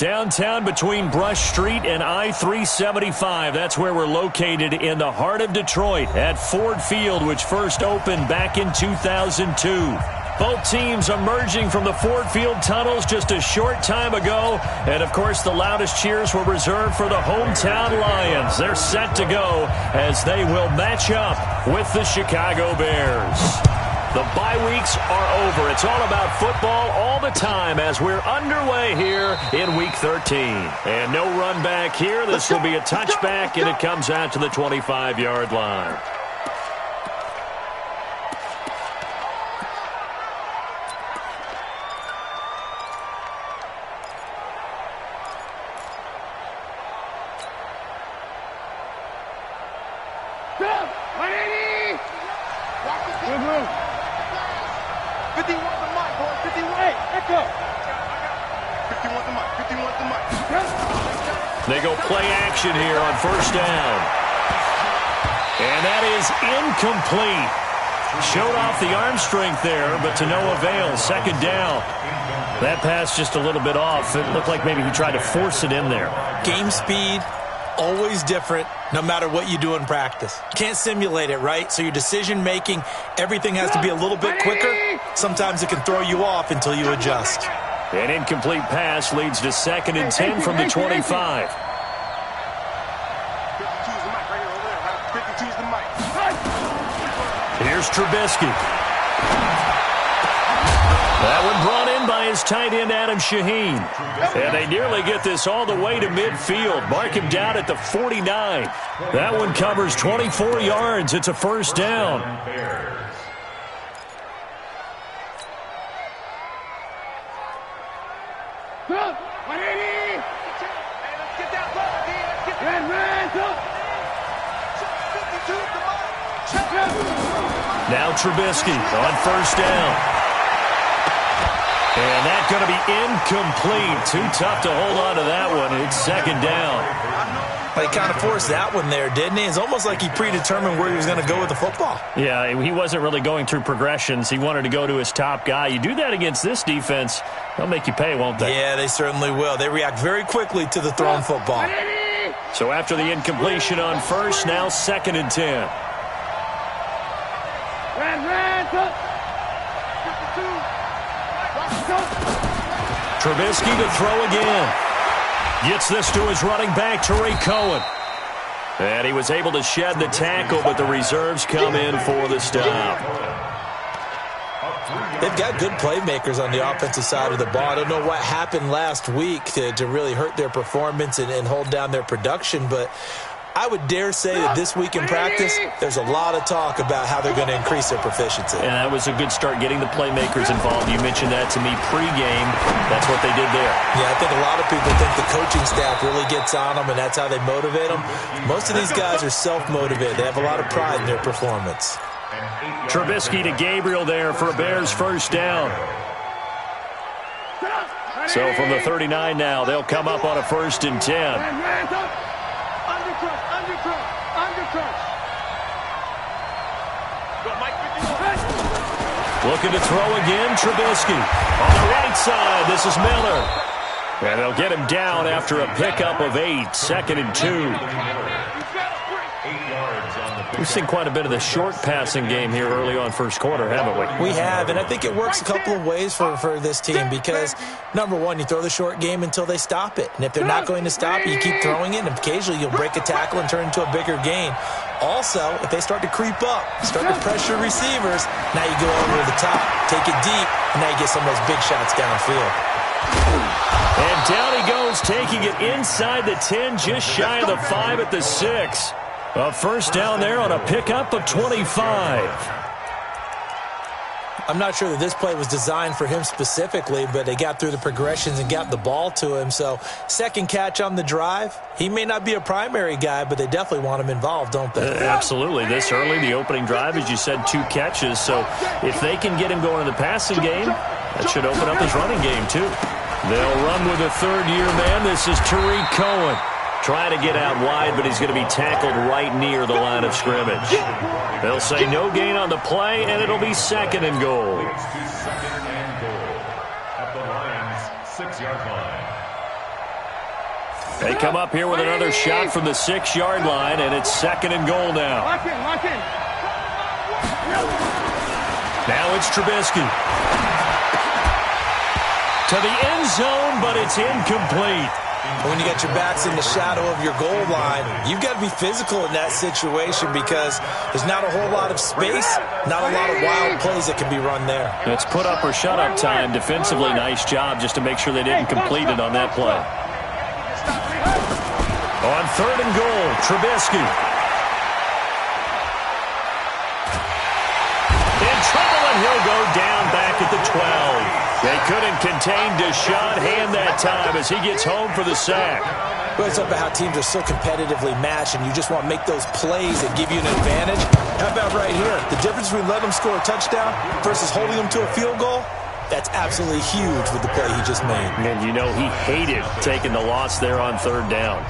Downtown between Brush Street and I-375. That's where we're located in the heart of Detroit at Ford Field, which first opened back in 2002. Both teams emerging from the Ford Field tunnels just a short time ago. And, of course, the loudest cheers were reserved for the hometown Lions. They're set to go as they will match up with the Chicago Bears. The bye weeks are over. It's all about football all the time as we're underway here in Week 13. And no run back here. This will be a touchback, and it comes out to the 25-yard line. They go play action here on first down. And that is incomplete. Showed off the arm strength there, but to no avail. Second down. That pass just a little bit off. It looked like maybe he tried to force it in there. Game speed, always different, no matter what you do in practice. Can't simulate it, right? So your decision-making, everything has to be a little bit quicker. Sometimes it can throw you off until you adjust. An incomplete pass leads to 2nd and 10 from the 25. Here's Trubisky. That one brought in by his tight end, Adam Shaheen. And they nearly get this all the way to midfield. Mark him down at the 49. That one covers 24 yards. It's a first down. Now Trubisky on first down. And that's going to be incomplete. Too tough to hold on to that one. It's second down. He kind of forced that one there, didn't he? It's almost like he predetermined where he was going to go with the football. Yeah, he wasn't really going through progressions. He wanted to go to his top guy. You do that against this defense, they'll make you pay, won't they? Yeah, they certainly will. They react very quickly to the thrown football. So after the incompletion on first, now 2nd and 10. Trubisky to throw again. Gets this to his running back, Tariq Cohen. And he was able to shed the tackle, but the reserves come in for the stop. They've got good playmakers on the offensive side of the ball. I don't know what happened last week to really hurt their performance and hold down their production, but I would dare say that this week in practice, there's a lot of talk about how they're going to increase their proficiency. And that was a good start, getting the playmakers involved. You mentioned that to me pregame. That's what they did there. Yeah, I think a lot of people think the coaching staff really gets on them, and that's how they motivate them. Most of these guys are self-motivated. They have a lot of pride in their performance. Trubisky to Gabriel there for a Bears first down. So from the 39 now, they'll come up on a 1st and 10. Looking to throw again, Trubisky. On the right side, this is Miller. And they'll get him down after a pickup of 8, 2nd and 2. We've seen quite a bit of the short passing game here early on first quarter, haven't we? We have, and I think it works a couple of ways for this team because, number one, you throw the short game until they stop it. And if they're not going to stop it, you keep throwing it, and occasionally you'll break a tackle and turn into a bigger gain. Also, if they start to creep up, start to pressure receivers, now you go over the top, take it deep, and now you get some of those big shots downfield. And down he goes, taking it inside the 10, just shy of the 5 at the 6. A first down there on a pickup of 25. I'm not sure that this play was designed for him specifically, but they got through the progressions and got the ball to him. So second catch on the drive. He may not be a primary guy, but they definitely want him involved, don't they? Absolutely. This early, the opening drive, as you said, 2 catches. So if they can get him going in the passing game, that should open up his running game too. They'll run with a third-year man. This is Tariq Cohen. Trying to get out wide, but he's going to be tackled right near the line of scrimmage. They'll say no gain on the play, and it'll be 2nd and goal. At the Lions' 6-yard line. They come up here with another shot from the 6-yard line, and it's 2nd and goal now. Lock in. Now it's Trubisky. To the end zone, but it's incomplete. When you got your backs in the shadow of your goal line, you've got to be physical in that situation because there's not a whole lot of space, not a lot of wild plays that can be run there. It's put up or shut up time. Defensively, nice job just to make sure they didn't complete it on that play. On 3rd and goal, Trubisky. In trouble, and he'll go down back at the 12. They couldn't contain Deshaun Hand that time as he gets home for the sack. Well, it's about how teams are so competitively matched, and you just want to make those plays that give you an advantage. How about right here? The difference between letting them score a touchdown versus holding them to a field goal, that's absolutely huge with the play he just made. And you know he hated taking the loss there on 3rd down.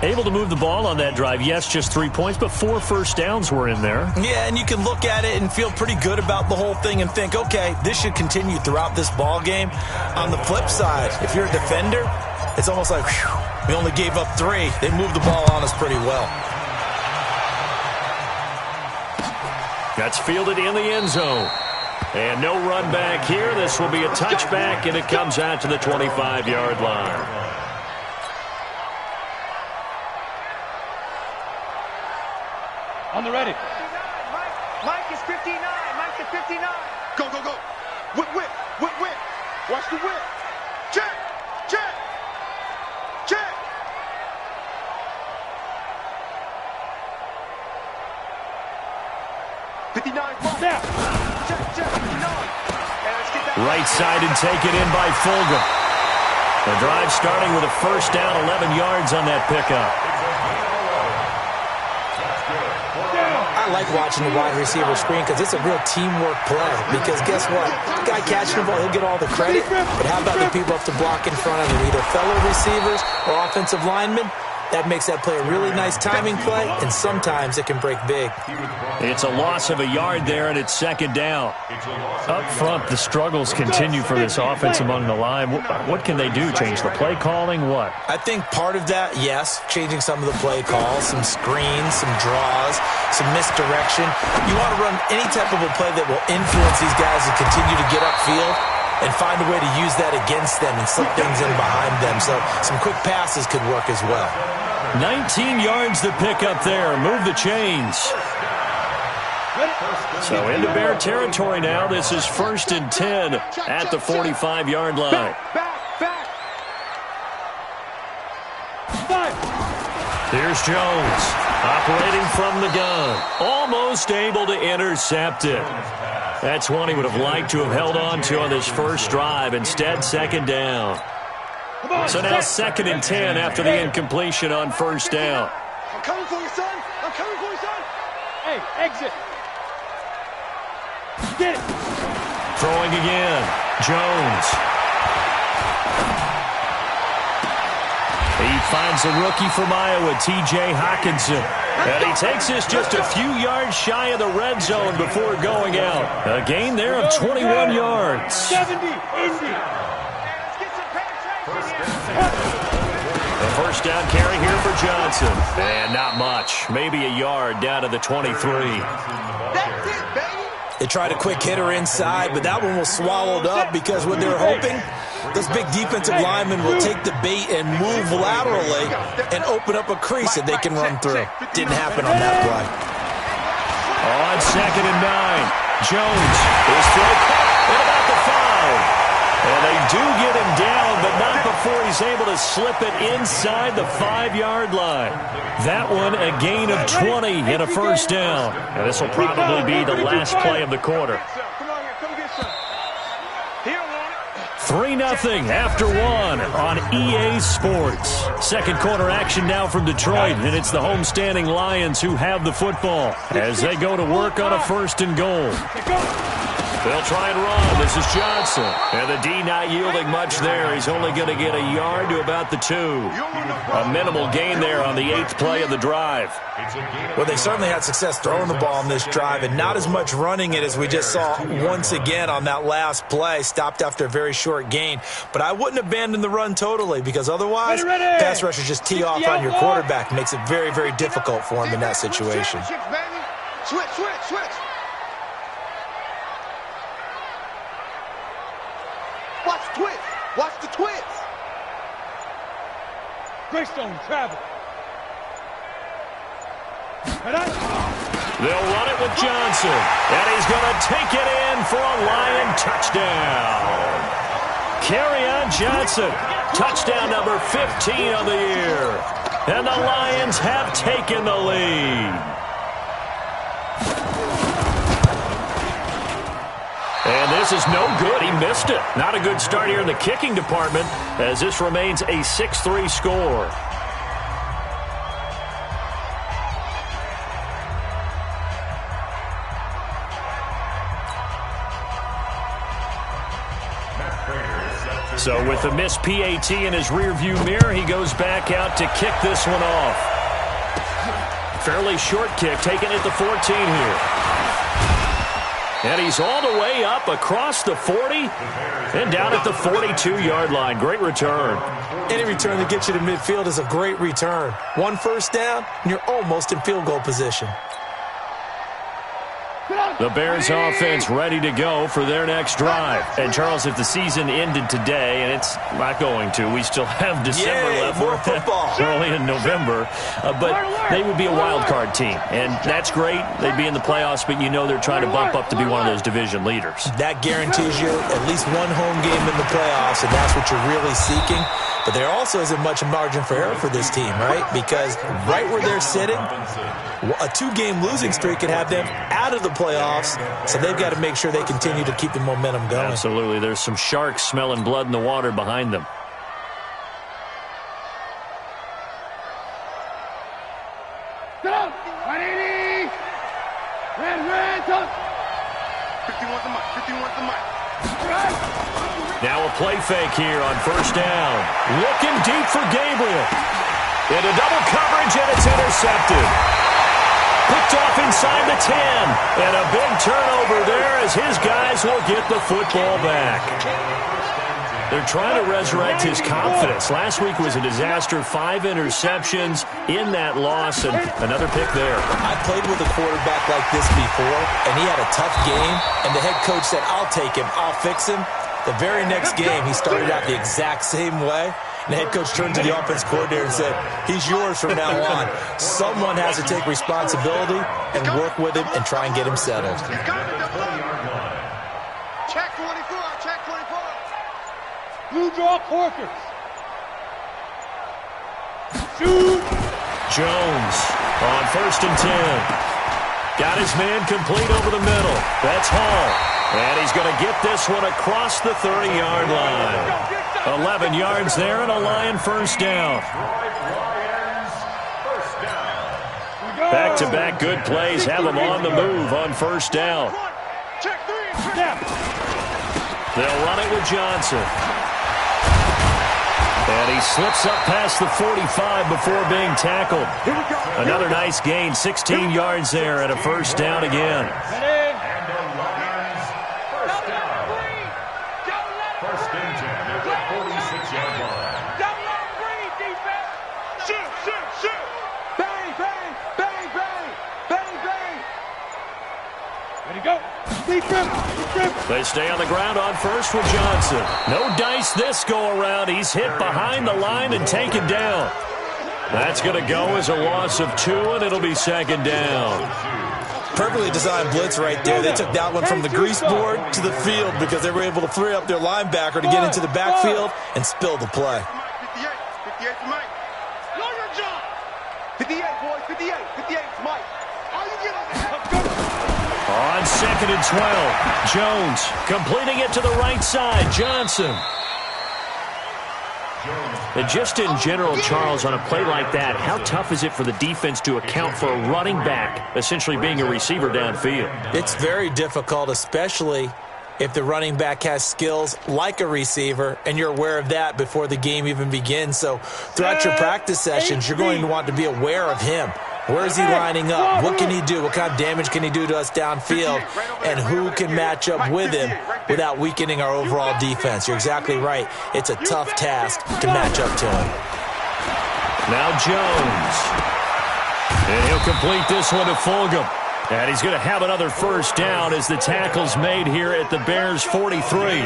Able to move the ball on that drive. Yes, just 3 points, but 4 first downs were in there. Yeah, and you can look at it and feel pretty good about the whole thing and think, okay, this should continue throughout this ball game. On the flip side, if you're a defender, it's almost like, whew, we only gave up 3. They moved the ball on us pretty well. That's fielded in the end zone. And no run back here. This will be a touchback, and it comes out to the 25-yard line. On the ready. Mike is 59. Mike is 59. Go. Whip. Watch the whip. Check. 59. Snap. Check. 59. Right side and take it in by Fulgham. The drive starting with a first down, 11 yards on that pickup. I like watching the wide receiver screen because it's a real teamwork play. Because guess what? The guy catching the ball, he'll get all the credit. But how about the people up to block in front of him? Either fellow receivers or offensive linemen. That makes that play a really nice timing play, and sometimes it can break big. It's a loss of a yard there, and it's 2nd down. Up front, the struggles continue for this offense among the line. What can they do? Change the play calling? What? I think part of that, yes, changing some of the play calls, some screens, some draws, some misdirection. You want to run any type of a play that will influence these guys and continue to get upfield and find a way to use that against them and slip things in behind them. So some quick passes could work as well. 19 yards to pick up there. Move the chains. So into Bear territory now. This is 1st and 10 at the 45-yard line. Back. Here's Jones operating from the gun. Almost able to intercept it. That's one he would have liked to have held on to on this first drive. Instead, 2nd down. So now 2nd and 10 after the incompletion on first down. I'm coming for you, son. Hey, exit. Get it. Throwing again. Jones. He finds a rookie from Iowa, T.J. Hockenson. And he takes this just a few yards shy of the red zone before going out. A gain there of 21 yards. 70, 80. The first down carry here for Johnson. And not much. Maybe a yard down to the 23. That's it, baby. They tried a quick hitter inside, but that one was swallowed up because what they're hoping, those big defensive linemen will take the bait and move laterally and open up a crease that they can run through. Didn't happen on that play. On 2nd and 9, Jones is throw caught at about the 5. And they do get him down, but not before he's able to slip it inside the 5-yard line. That one a gain of 20 and a first down. And this will probably be the last play of the quarter. 3-0 after 1 on EA Sports. Second quarter action now from Detroit, and it's the homestanding Lions who have the football as they go to work on a 1st and goal. They'll try and run. This is Johnson. And the D not yielding much there. He's only going to get a yard to about the 2. A minimal gain there on the 8th play of the drive. Well, they certainly had success throwing the ball on this drive and not as much running it as we just saw once again on that last play. Stopped after a very short gain. But I wouldn't abandon the run totally because otherwise pass rushers just tee off on your quarterback. Makes it very, very difficult for him in that situation. Switch, switch, switch. Watch the twist. Watch the twist. Greystone, travel. They'll run it with Johnson. And he's going to take it in for a Lion touchdown. Kerryon Johnson. Touchdown number 15 of the year. And the Lions have taken the lead. And this is no good. He missed it. Not a good start here in the kicking department as this remains a 6-3 score. So with the missed PAT in his rearview mirror, he goes back out to kick this one off. Fairly short kick, taken at the 14 here. And he's all the way up across the 40 and down at the 42-yard line. Great return. Any return that gets you to midfield is a great return. 1 first down, and you're almost in field goal position. The Bears offense ready to go for their next drive. And, Charles, if the season ended today, and it's not going to, we still have December left. More football. Early in November. But they would be a wild card team. And that's great. They'd be in the playoffs, but you know they're trying to bump up to be one of those division leaders. That guarantees you at least one home game in the playoffs, and that's what you're really seeking. But there also isn't much margin for error for this team, right? Because right where they're sitting, a 2-game losing streak could have them out of the playoffs, so they've got to make sure they continue to keep the momentum going. Absolutely. There's some sharks smelling blood in the water behind them. Get up! 180! Red, touch! 51's the mic, 51's the mic. Now a play fake here on first down. Looking deep for Gabriel. Into double coverage, and it's intercepted. Picked off inside the 10. And a big turnover there as his guys will get the football back. They're trying to resurrect his confidence. Last week was a disaster. 5 interceptions in that loss, and another pick there. I played with a quarterback like this before, and he had a tough game, and the head coach said, I'll take him, I'll fix him. The very next game, he started out the exact same way. And the head coach turned to the offense coordinator and said, he's yours from now on. Someone has to take responsibility and work with him and try and get him settled. Check 24, check 24. Blue draw Corkers. Shoot! Jones on first and 10. Got his man complete over the middle. That's Hall. And he's going to get this one across the 30-yard line. 11 yards there and a Lion first down. Back-to-back good plays have him on the move on first down. They'll run it with Johnson. And he slips up past the 45 before being tackled. Another nice gain, 16 yards there and a first down again. They stay on the ground on first with Johnson. No dice this go-around. He's hit behind the line and taken down. That's going to go as a loss of 2, and it'll be second down. Perfectly designed blitz right there. They took that one from the grease board to the field because they were able to free up their linebacker to get into the backfield and spill the play. 58 for Mike. Know your job. 58, boys, 58. 58's Mike. How you get on? On second and 12, Jones completing it to the right side. Johnson. And just in general, Charles, on a play like that, how tough is it for the defense to account for a running back essentially being a receiver downfield? It's very difficult, especially if the running back has skills like a receiver, and you're aware of that before the game even begins. So throughout your practice sessions, you're going to want to be aware of him. Where is he lining up? What can he do? What kind of damage can he do to us downfield? And who can match up with him without weakening our overall defense? You're exactly right. It's a tough task to match up to him. Now Jones. And he'll complete this one to Fulgham. And he's going to have another first down as the tackle's made here at the Bears' 43.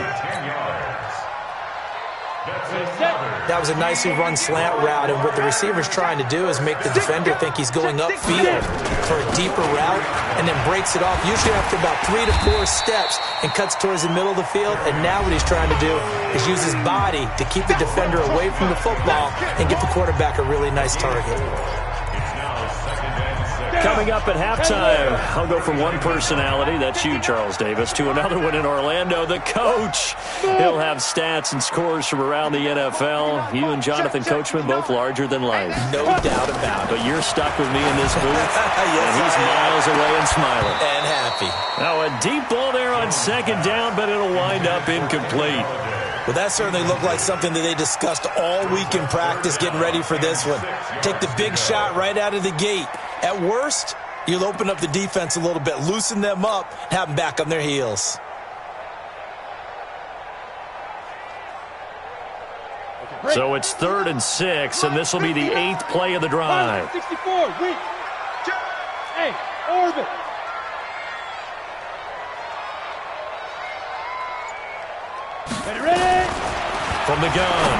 That was a nicely run slant route, and what the receiver's trying to do is make the defender think he's going upfield for a deeper route and then breaks it off, usually after about 3 to 4 steps, and cuts towards the middle of the field. And now what he's trying to do is use his body to keep the defender away from the football and give the quarterback a really nice target. Coming up at halftime, I'll go from one personality, that's you, Charles Davis, to another one in Orlando, the coach. He'll have stats and scores from around the NFL. You and Jonathan Coachman, both larger than life. No doubt about it. But you're stuck with me in this booth, yes, and he's miles away and smiling. And happy. Now, a deep ball there on second down, but it'll wind up incomplete. Well, that certainly looked like something that they discussed all week in practice getting ready for this one. Take the big shot right out of the gate. At worst, you'll open up the defense a little bit, loosen them up, have them back on their heels. So it's 3rd and 6, and this will be the 8th play of the drive. 64, weak. Hey, orbit. Ready? From the gun,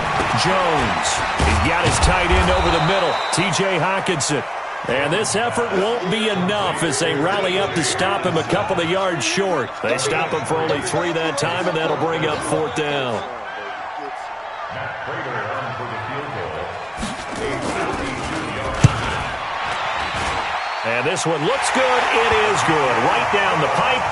Jones. He's got his tight end over the middle, T.J. Hockenson. And this effort won't be enough as they rally up to stop him a couple of yards short. They stop him for only 3 that time, and that'll bring up 4th down. And this one looks good. It is good. Right down the pipe.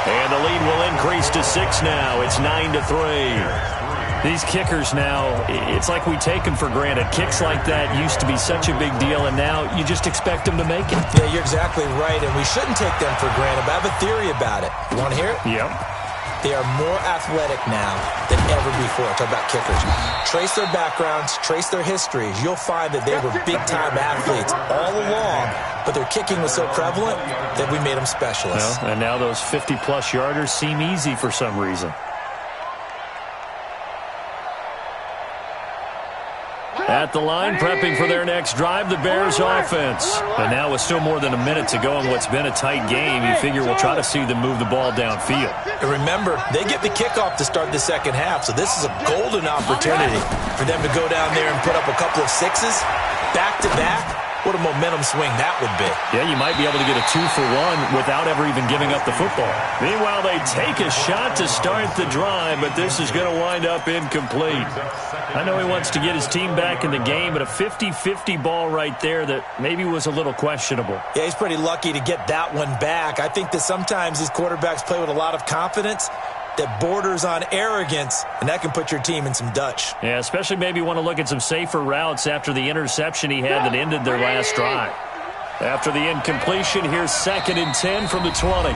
And the lead will increase to 6 now. It's 9-3. These kickers now, it's like we take them for granted. Kicks like that used to be such a big deal, and now you just expect them to make it. Yeah, you're exactly right, and we shouldn't take them for granted. But I have a theory about it. You want to hear it? Yep. They are more athletic now than ever before. Talk about kickers. Trace their backgrounds, trace their histories. You'll find that they were big-time athletes all along, but their kicking was so prevalent that we made them specialists. Well, and now those 50-plus yarders seem easy for some reason. At the line, prepping for their next drive, the Bears offense. And now with still more than a minute to go in what's been a tight game, you figure we'll try to see them move the ball downfield. And remember, they get the kickoff to start the second half, so this is a golden opportunity for them to go down there and put up a couple of 6s back-to-back. What a momentum swing that would be. Yeah, you might be able to get a 2-for-1 without ever even giving up the football. Meanwhile, they take a shot to start the drive, but this is going to wind up incomplete. I know he wants to get his team back in the game, but a 50-50 ball right there that maybe was a little questionable. Yeah, he's pretty lucky to get that one back. I think that sometimes these quarterbacks play with a lot of confidence that borders on arrogance, and that can put your team in some Dutch. Yeah, especially maybe want to look at some safer routes after the interception he had that ended their last drive. After the incompletion, here's 2nd and 10 from the 20.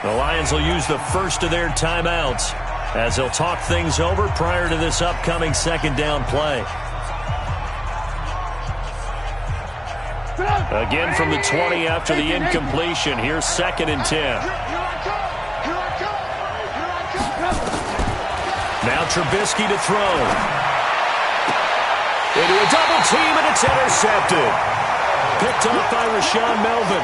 The Lions will use the first of their timeouts as they'll talk things over prior to this upcoming 2nd down play. Again from the 20 after the incompletion. Here's 2nd and 10. Now Trubisky to throw. Into a double team, and it's intercepted. Picked up by Rashaan Melvin.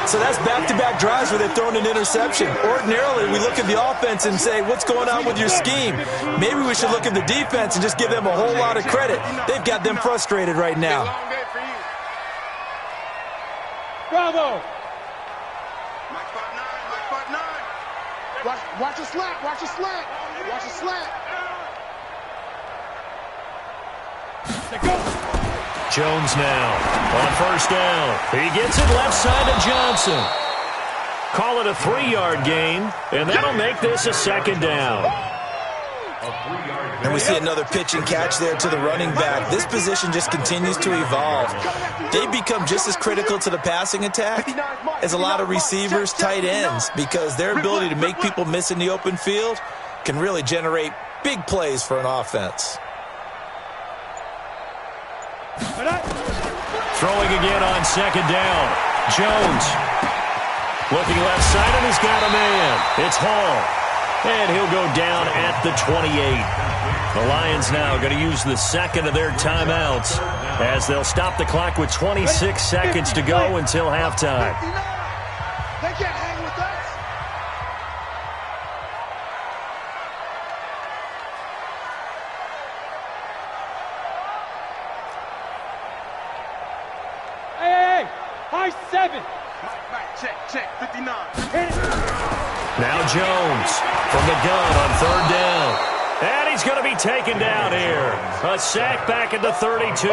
So that's back-to-back drives where they've thrown an interception. Ordinarily, we look at the offense and say, what's going on with your scheme? Maybe we should look at the defense and just give them a whole lot of credit. They've got them frustrated right now. Bravo! Watch the slant, watch the slant, watch the slant. Jones now on first down. He gets it left side to Johnson. Call it a 3-yard gain, and that'll make this a 2nd down. And we see another pitch and catch there to the running back. This position just continues to evolve. They become just as critical to the passing attack as a lot of receivers, tight ends, because their ability to make people miss in the open field can really generate big plays for an offense. Throwing again on second down. Jones looking left side, and he's got a man. It's Hall. And he'll go down at the 28. The Lions now going to use the second of their timeouts as they'll stop the clock with 26 seconds to go until halftime. They can't hang with us. Hey, high 7. Check, 59. Now Jones from the gun on third down. And he's going to be taken down here. A sack back at the 32.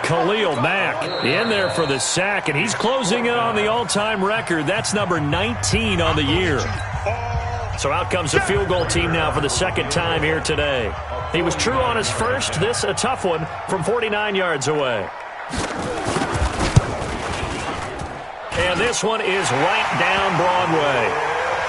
Khalil Mack in there for the sack, and he's closing in on the all-time record. That's number 19 on the year. So out comes the field goal team now for the second time here today. He was true on his first. This a tough one from 49 yards away. And this one is right down Broadway.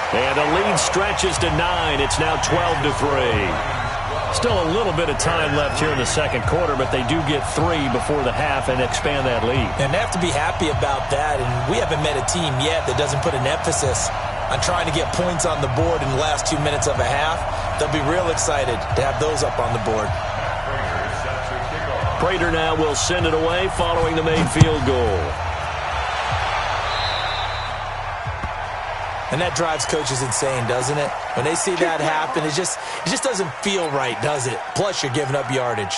And the lead stretches to 9. It's now 12-3. Still a little bit of time left here in the second quarter, but they do get 3 before the half and expand that lead. And they have to be happy about that. And we haven't met a team yet that doesn't put an emphasis on trying to get points on the board in the last 2 minutes of a half. They'll be real excited to have those up on the board. Prater now will send it away following the made field goal. And that drives coaches insane, doesn't it? When they see that happen, it just doesn't feel right, does it? Plus, you're giving up yardage.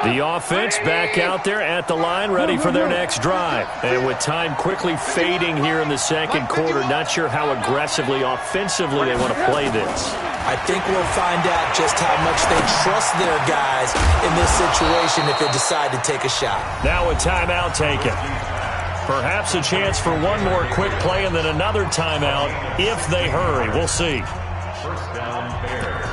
The offense back out there at the line, ready for their next drive. And with time quickly fading here in the second quarter, not sure how aggressively, offensively they want to play this. I think we'll find out just how much they trust their guys in this situation if they decide to take a shot. Now a timeout taken. Perhaps a chance for one more quick play and then another timeout if they hurry. We'll see. First down, Bears.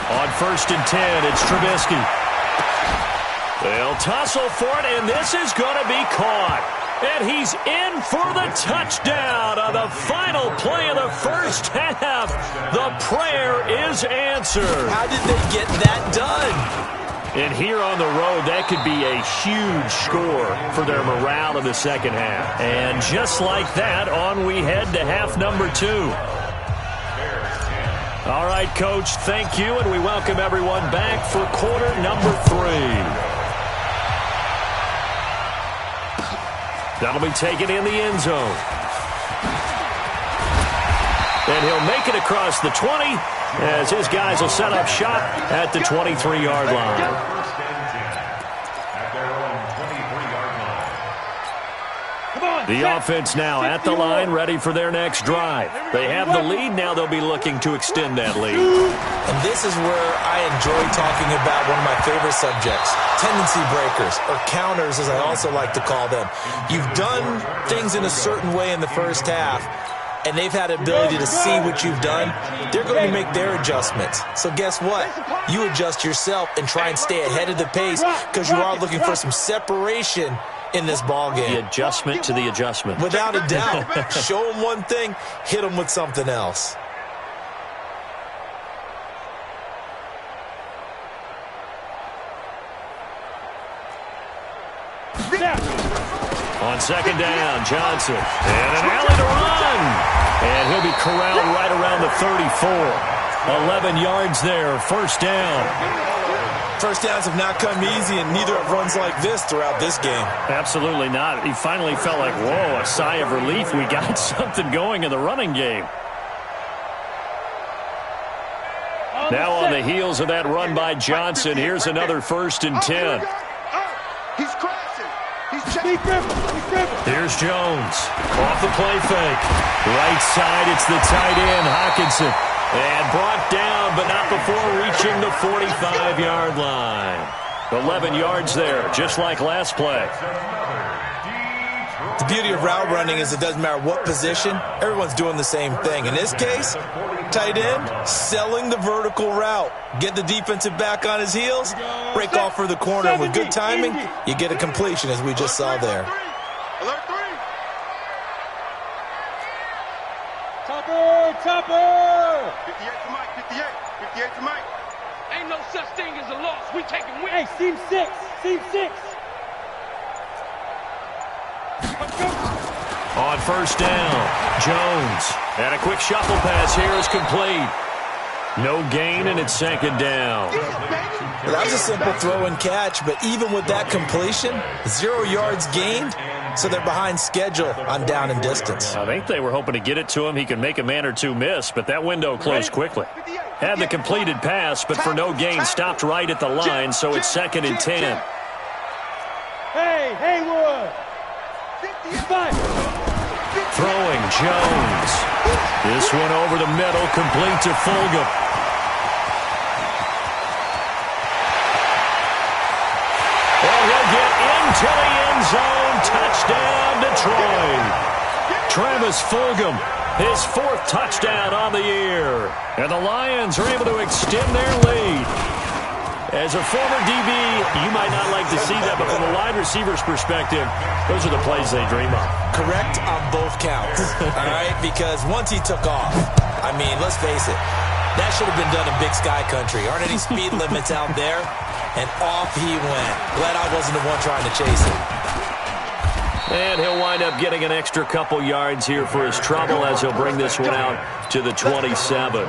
On first and 10, it's Trubisky. They'll tussle for it, and this is going to be caught. And he's in for the touchdown on the final play of the first half. The prayer is answered. How did they get that done? And here on the road, that could be a huge score for their morale in the second half. And just like that, on we head to half number 2. All right, Coach, thank you, and we welcome everyone back for quarter number 3. That'll be taken in the end zone. And he'll make it across the 20 as his guys will set up shop at the 23-yard line. The offense now at the line, ready for their next drive. They have the lead. Now they'll be looking to extend that lead. And this is where I enjoy talking about one of my favorite subjects, tendency breakers, or counters as I also like to call them. You've done things in a certain way in the first half, and they've had the ability to see what you've done. They're going to make their adjustments. So guess what? You adjust yourself and try and stay ahead of the pace because you are looking for some separation in this ball game. The adjustment to the adjustment. Without a doubt. Show them one thing, hit them with something else. On second down, Johnson. And an alley to run. And he'll be corralled right around the 34. 11 yards there, first down. First downs have not come easy, and neither have runs like this throughout this game. Absolutely not. He finally felt like, whoa, a sigh of relief. We got something going in the running game. Now on the heels of that run by Johnson, here's another 1st and 10. He's crashing. He's checking. Here's Jones. Off the play fake. Right side, it's the tight end, Hockenson. And brought down, but not before reaching the 45-yard line. 11 yards there, just like last play. The beauty of route running is it doesn't matter what position, everyone's doing the same thing. In this case, tight end, selling the vertical route. Get the defensive back on his heels, break off for the corner. And with good timing, you get a completion, as we just saw there. Alert 3. Topper! 58 to Mike, 58. 58 to Mike. Ain't no such thing as a loss. We taking wins. Hey, seam 6. Seam 6. On 1st down, Jones. And a quick shuffle pass here is complete. No gain, and it's 2nd down. Well, that was a simple throw and catch, but even with that completion, 0 yards gained, so they're behind schedule on down and distance. I think they were hoping to get it to him. He could make a man or two miss, but that window closed quickly. Had the completed pass, but for no gain, stopped right at the line, so it's 2nd and 10. Hey, Haywood! 5. Throwing Jones. This one over the middle, complete to Fulgham. And he'll get into the end zone. Touchdown, Detroit. Travis Fulgham, his 4th touchdown on the year. And the Lions are able to extend their lead. As a former DB, you might not like to see that, but from a wide receiver's perspective, those are the plays they dream of. Correct on both counts, all right? Because once he took off, I mean, let's face it, that should have been done in Big Sky Country. Aren't any speed limits out there? And off he went. Glad I wasn't the one trying to chase him. And he'll wind up getting an extra couple yards here for his trouble as he'll bring this one out to the 27.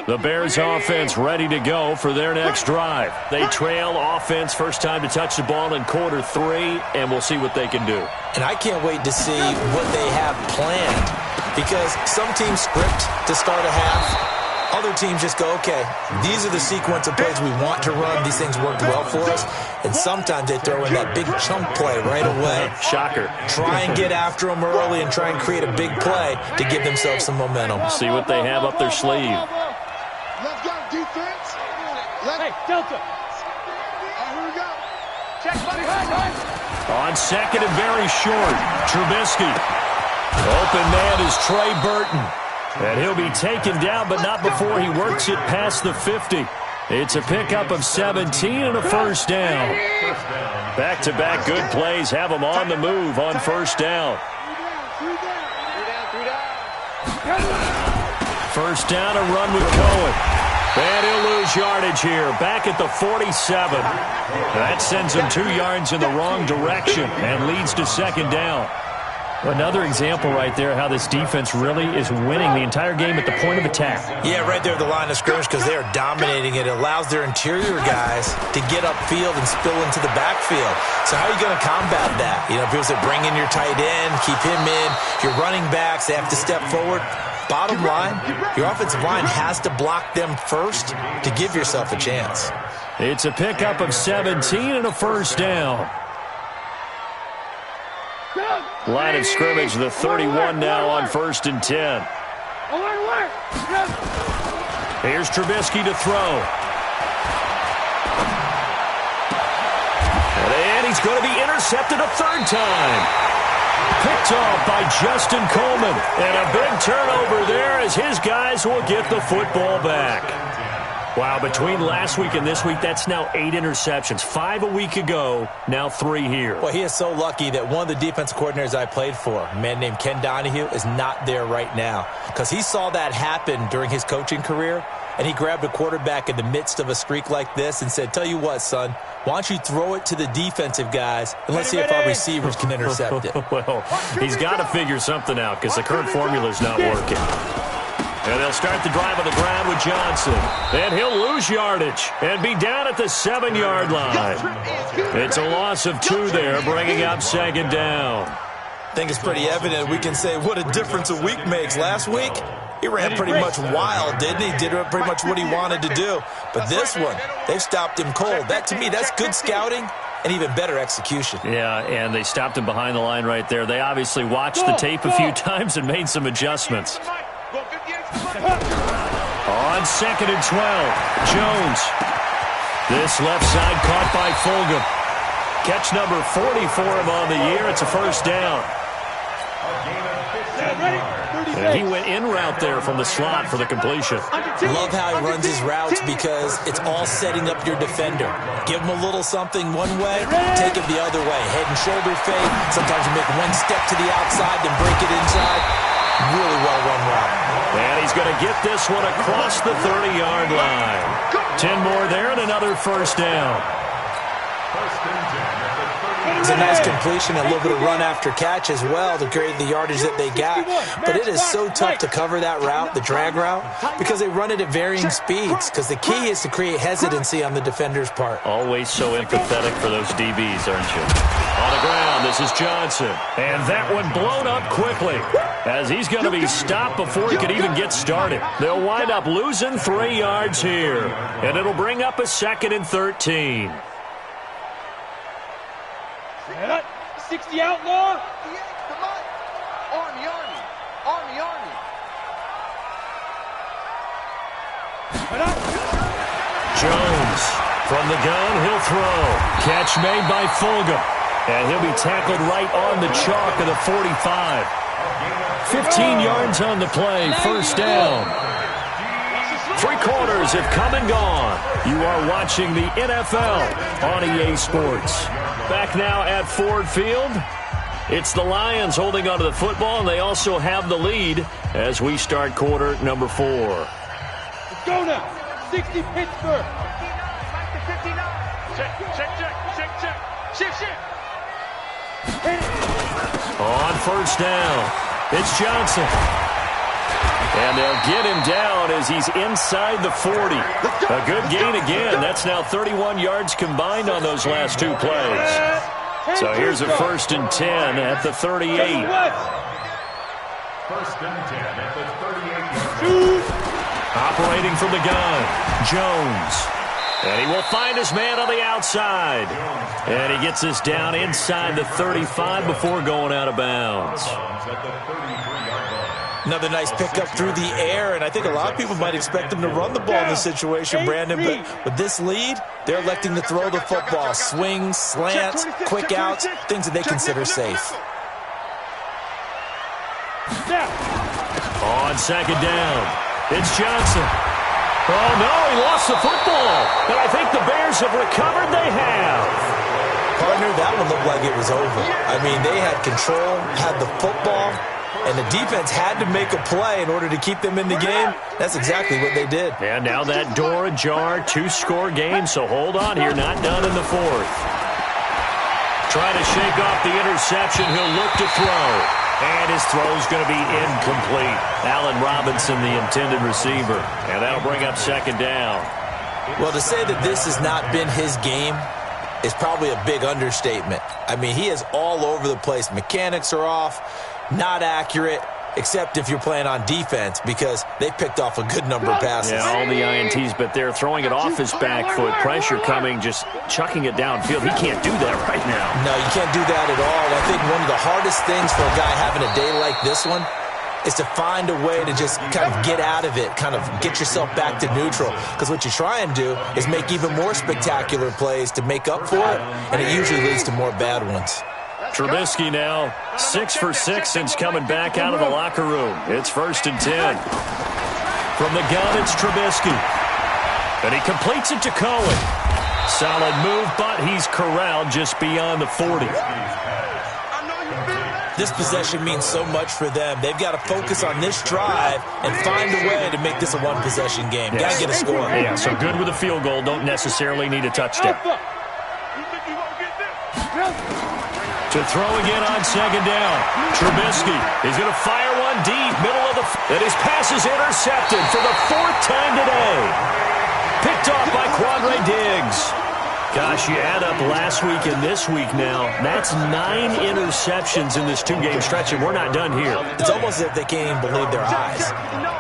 The Bears offense ready to go for their next drive. They trail offense, first time to touch the ball in quarter 3, and we'll see what they can do. And I can't wait to see what they have planned, because some teams script to start a half. Other teams just go, okay, these are the sequence of plays we want to run. These things worked well for us. And sometimes they throw in that big chunk play right away. Shocker. Try and get after them early and try and create a big play to give themselves some momentum. See what they have up their sleeve. Let's go, defense. Hey, Delta. Here we go. Check, buddy. On 2nd and very short, Trubisky. Open man is Trey Burton. And he'll be taken down, but not before he works it past the 50. It's a pickup of 17 and a 1st down. Back-to-back good plays have him on the move on 1st down. 1st down, a run with Cohen. And he'll lose yardage here, back at the 47. That sends him 2 yards in the wrong direction and leads to 2nd down. Another example right there how this defense really is winning the entire game at the point of attack. Yeah, right there at the line of scrimmage, because they are dominating it. It allows their interior guys to get upfield and spill into the backfield. So how are you going to combat that? You know, people say bring in your tight end, keep him in. Your running backs, they have to step forward. Bottom line, your offensive line has to block them first to give yourself a chance. It's a pickup of 17 and a 1st down. Line of scrimmage, the 31 now on 1st and 10. Here's Trubisky to throw. And he's going to be intercepted a 3rd time. Picked off by Justin Coleman. And a big turnover there as his guys will get the football back. Wow, between last week and this week, that's now 8 interceptions. 5 a week ago, now 3 here. Well, he is so lucky that one of the defense coordinators I played for, a man named Ken Donahue, is not there right now. Because he saw that happen during his coaching career. and he grabbed a quarterback in the midst of a streak like this and said, tell you what, son, why don't you throw it to the defensive guys, and let's see if our receivers can intercept it. Well, he's got to figure something out because the current formula is not working. And they'll start the drive on the ground with Johnson. And he'll lose yardage and be down at the 7-yard line. It's a loss of 2 there, bringing up second down. I think it's pretty evident. We can say what a difference a week makes. Last week, he ran pretty much wild, didn't he? Did pretty much what he wanted to do. But this one, they've stopped him cold. That, to me, that's good scouting and even better execution. Yeah, and they stopped him behind the line right there. They obviously watched the tape a few times and made some adjustments. On 2nd and 12, Jones. This left side caught by Fulgham. Catch number 40 for him on the year. It's a first down. And he went in route there from the slot for the completion. Love how he runs his routes because it's all setting up your defender. Give him a little something one way, take it the other way. Head and shoulder fake. Sometimes you make one step to the outside, then break it inside. Really well-run route. And he's going to get this one across the 30-yard line. 10 more there and another first down. It's a nice completion, a little bit of run after catch as well to create the yardage that they got. But it is so tough to cover that route, the drag route, because they run it at varying speeds. Because the key is to create hesitancy on the defender's part. Always so empathetic for those DBs, aren't you? On the ground, this is Johnson. And that one blown up quickly as he's going to be stopped before he could even get started. They'll wind up losing 3 yards here. And it'll bring up a 2nd and 13. 60 outlaw. Come on. Army. Jones from the gun, he'll throw. Catch made by Fulgham. And he'll be tackled right on the chalk of the 45. 15 yards on the play, first down. 3 quarters have come and gone. You are watching the NFL on EA Sports. Back now at Ford Field. It's the Lions holding onto the football, and they also have the lead as we start quarter number 4. Let's go now. 60 Pittsburgh. 59. Check. Shift. On first down, it's Johnson. And they'll get him down as he's inside the 40. A good gain again. That's now 31 yards combined on those last 2 plays. So here's a 1st and 10 at the 38. 1st and 10 at the 38. Operating from the gun, Jones. And he will find his man on the outside. And he gets us down inside the 35 before going out of bounds. Another nice pickup through the air, and I think a lot of people might expect them to run the ball in this situation, Brandon, but with this lead, they're electing to throw the football. Swings, slants, quick outs, things that they consider safe. On 2nd down, it's Johnson. Oh, no, he lost the football. And I think the Bears have recovered. They have. Partner, that one looked like it was over. I mean, they had control, had the football, and the defense had to make a play in order to keep them in the game. That's exactly what they did. And now that door ajar, 2-score game, so hold on here, not done in the 4th. Trying to shake off the interception, he'll look to throw. And his throw's going to be incomplete. Allen Robinson, the intended receiver. And that'll bring up 2nd down. Well, to say that this has not been his game is probably a big understatement. I mean, he is all over the place. Mechanics are off, not accurate, except if you're playing on defense because they picked off a good number of passes. Yeah, all the INTs, but they're throwing it off his back foot. Pressure coming, just chucking it downfield. He can't do that right now. No, you can't do that at all. I think one of the hardest things for a guy having a day like this one is to find a way to just kind of get out of it, kind of get yourself back to neutral. Because what you try and do is make even more spectacular plays to make up for it, and it usually leads to more bad ones. Trubisky now 6 for 6 since coming back out of the locker room. It's 1st and 10. From the gun, it's Trubisky. And he completes it to Cohen. Solid move, but he's corralled just beyond the 40. This possession means so much for them. They've got to focus on this drive and find a way to make this a one-possession game. Got to get a score. Yeah, so good with a field goal. Don't necessarily need a touchdown. To throw again on second down. Trubisky is going to fire one deep, middle of the and his pass is intercepted for the 4th time today. Picked off by Quandre Diggs. Gosh, you add up last week and this week now, that's 9 interceptions in this 2-game stretch, and we're not done here. It's almost as if they can't even believe their eyes.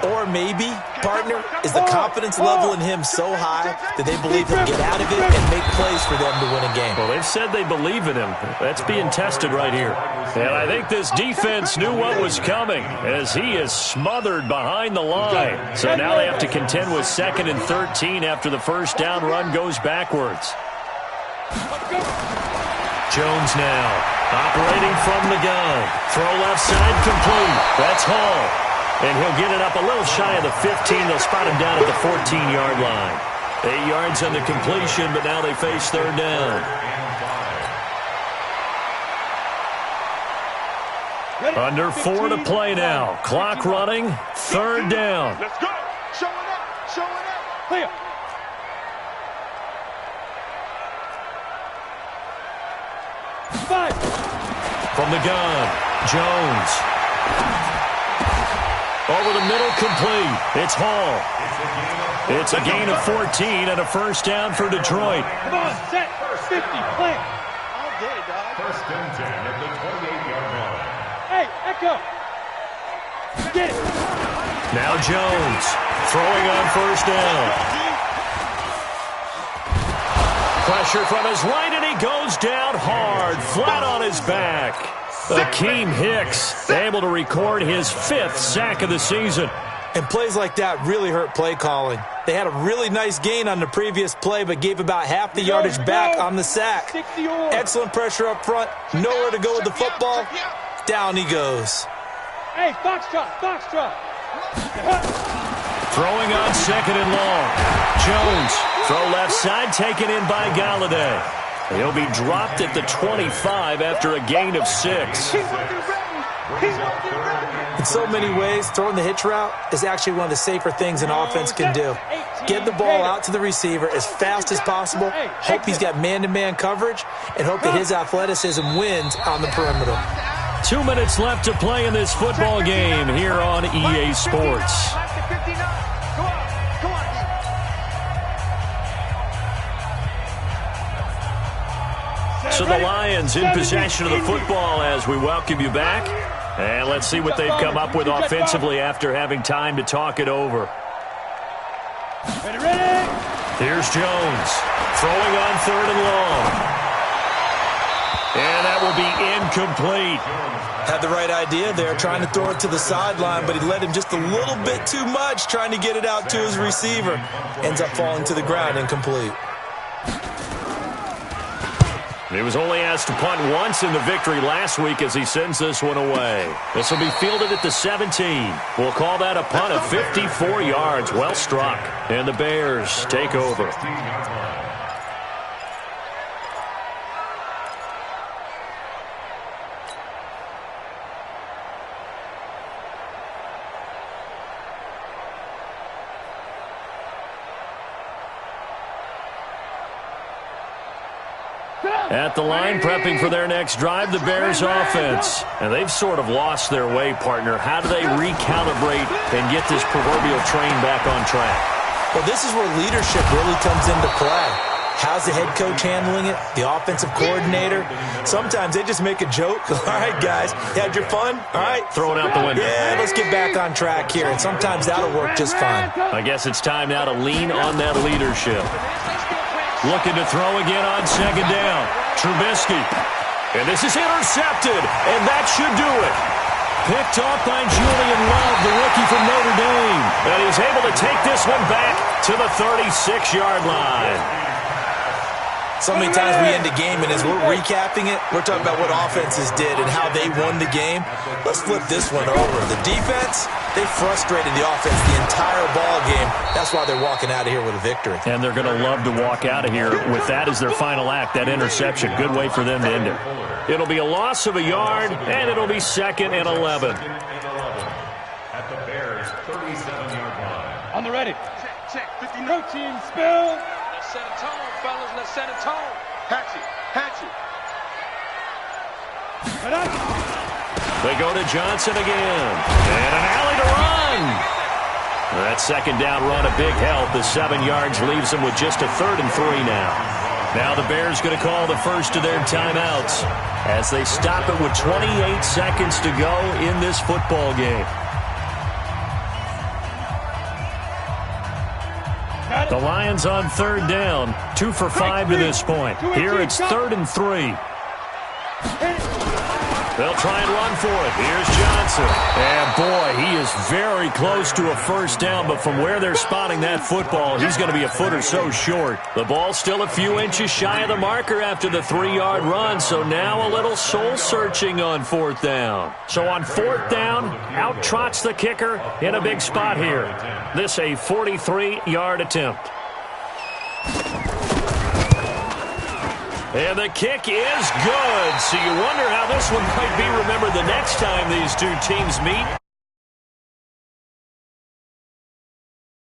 Or maybe, partner, is the confidence level in him so high that they believe he'll get out of it and make plays for them to win a game. Well, they've said they believe in him. That's being tested right here. And I think this defense knew what was coming as he is smothered behind the line. So now they have to contend with 2nd and 13 after the first down run goes backwards. Jones now, operating from the gun. Throw left side complete. That's Hall. And he'll get it up a little shy of the 15. They'll spot him down at the 14-yard line. 8 yards on the completion, but now they face 3rd down. Under 4 to play now. Clock running. 3rd down. Let's go. Show it up. Show it up. Clear. From the gun, Jones. Over the middle, complete. It's Hall. It's a gain of 14 and a first down for Detroit. Come on, set. 50, play. All day, dog. 1st and 10 at the 28-yard line. Hey, Echo. Get it. Now Jones throwing on first down. Pressure from his right, and he goes down hard, flat on his back. Akeem Hicks able to record his 5th sack of the season. And plays like that really hurt play calling. They had a really nice gain on the previous play, but gave about half the yardage back on the sack. Excellent pressure up front, nowhere to go with the football. Down he goes. Hey, Foxtrot, Foxtrot. Throwing on 2nd and long. Jones, throw left side, taken in by Galladay. He'll be dropped at the 25 after a gain of 6. In so many ways, throwing the hitch route is actually one of the safer things an offense can do. Get the ball out to the receiver as fast as possible, hope he's got man-to-man coverage, and hope that his athleticism wins on the perimeter. 2 minutes left to play in this football game here on EA Sports. So the Lions in possession of the football as we welcome you back. And let's see what they've come up with offensively after having time to talk it over. Ready? Here's Jones throwing on 3rd and long. And that will be incomplete. Had the right idea there, trying to throw it to the sideline, but he led him just a little bit too much, trying to get it out to his receiver. Ends up falling to the ground, incomplete. He was only asked to punt once in the victory last week as he sends this one away. This will be fielded at the 17. We'll call that a punt of 54 yards. Well struck. And the Bears take over. At the line, prepping for their next drive, the Bears offense. And they've sort of lost their way, partner. How do they recalibrate and get this proverbial train back on track? Well, this is where leadership really comes into play. How's the head coach handling it? The offensive coordinator? Sometimes they just make a joke. All right, guys, you had your fun? All right. Throw it out the window. Yeah, let's get back on track here. And sometimes that'll work just fine. I guess it's time now to lean on that leadership. Looking to throw again on 2nd down. Trubisky. And this is intercepted. And that should do it. Picked off by Julian Love, the rookie from Notre Dame. And he's able to take this one back to the 36-yard line. So many times we end a game, and as we're recapping it, we're talking about what offenses did and how they won the game. Let's flip this one over. The defense, they frustrated the offense the entire ball game. That's why they're walking out of here with a victory. And they're going to love to walk out of here with that as their final act, that interception. Good way for them to end it. It'll be a loss of a yard, and it'll be 2nd and 11. At the Bears' 37-yard line. On the ready. Check, 59. Protein spill. Let's set a tone, fellas. Let's set a tone. Hatch it. They go to Johnson again. And an alley to run. That second down run, a big help. The 7 yards leaves them with just a 3rd and 3 now. Now the Bears going to call the first of their timeouts as they stop it with 28 seconds to go in this football game. The Lions on 3rd down, 2 for 5 to this point. Here it's 3rd and 3. They'll try and run for it. Here's Johnson. And, boy, he is very close to a first down, but from where they're spotting that football, he's going to be a foot or so short. The ball's still a few inches shy of the marker after the 3-yard run, so now a little soul-searching on 4th down. So on 4th down, out trots the kicker in a big spot here. This a 43-yard attempt. And the kick is good. So you wonder how this one might be remembered the next time these two teams meet.